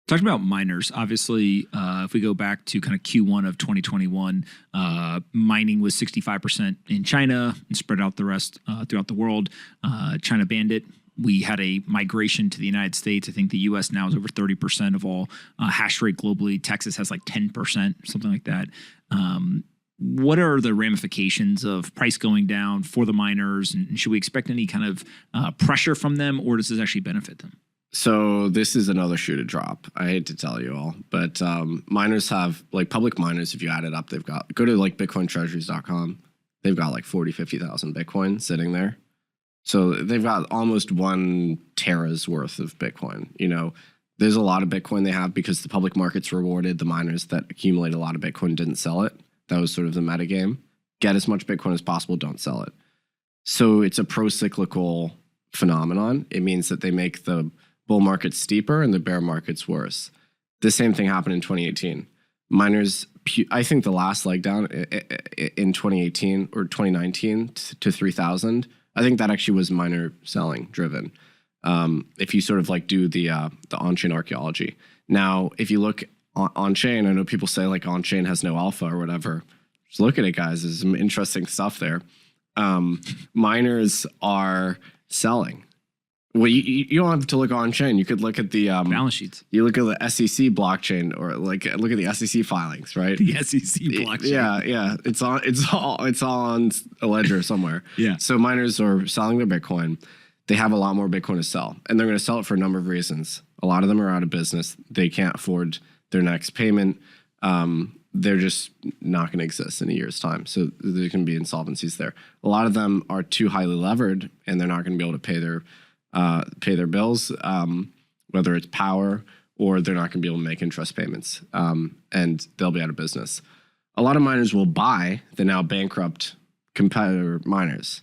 Talking about miners, obviously, if we go back to kind of Q1 of 2021, mining was 65% in China and spread out the rest throughout the world. China banned it. We had a migration to the United States. I think the U.S. now is over 30% of all hash rate globally. Texas has like 10%, something like that. What are the ramifications of price going down for the miners? And should we expect any kind of pressure from them, or does this actually benefit them? So this is another shoe to drop. I hate to tell you all, but miners have, like, public miners, if you add it up, they've got, go to like bitcointreasuries.com. They've got like 40, 50,000 Bitcoin sitting there. So they've got almost 1 tera's worth of Bitcoin. You know, there's a lot of Bitcoin they have because the public markets rewarded the miners that accumulate a lot of Bitcoin, didn't sell it. That was sort of the meta game. Get as much Bitcoin as possible, don't sell it. So it's a pro-cyclical phenomenon. It means that they make the bull markets steeper and the bear markets worse. The same thing happened in 2018. Miners, I think the last leg down in 2018 or 2019 to 3,000, I think that actually was miner selling driven. If you sort of like do the on-chain archaeology. Now, if you look on-chain, I know people say like on-chain has no alpha or whatever. Just look at it, guys. There's some interesting stuff there. Miners are selling. Well, you don't have to look on-chain. You could look at the balance sheets. You look at the SEC blockchain, or like look at the SEC filings, right? The SEC blockchain. Yeah. It's all on a ledger somewhere. Yeah. So miners are selling their Bitcoin. They have a lot more Bitcoin to sell, and they're going to sell it for a number of reasons. A lot of them are out of business. They can't afford their next payment. They're just not going to exist in a year's time. So there can be insolvencies there. A lot of them are too highly levered, and they're not going to be able to pay their bills, whether it's power, or they're not going to be able to make interest payments, and they'll be out of business. A lot of miners will buy the now bankrupt competitor miners.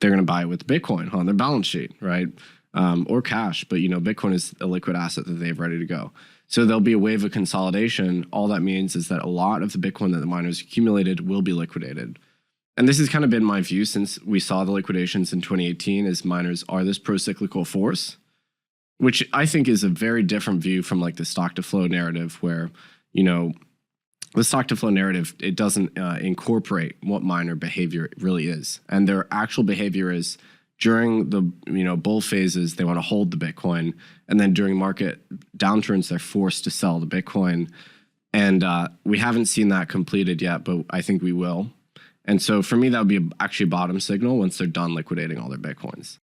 They're going to buy it with Bitcoin on their balance sheet, right? Or cash, but Bitcoin is a liquid asset that they have ready to go. So there'll be a wave of consolidation. All that means is that a lot of the Bitcoin that the miners accumulated will be liquidated. And this has kind of been my view since we saw the liquidations in 2018, is miners are this pro-cyclical force, which I think is a very different view from like the stock to flow narrative, where, the stock to flow narrative, it doesn't incorporate what miner behavior really is. And their actual behavior is during the bull phases, they want to hold the Bitcoin. And then during market downturns, they're forced to sell the Bitcoin. And we haven't seen that completed yet, but I think we will. And so for me, that would be actually a bottom signal once they're done liquidating all their Bitcoins.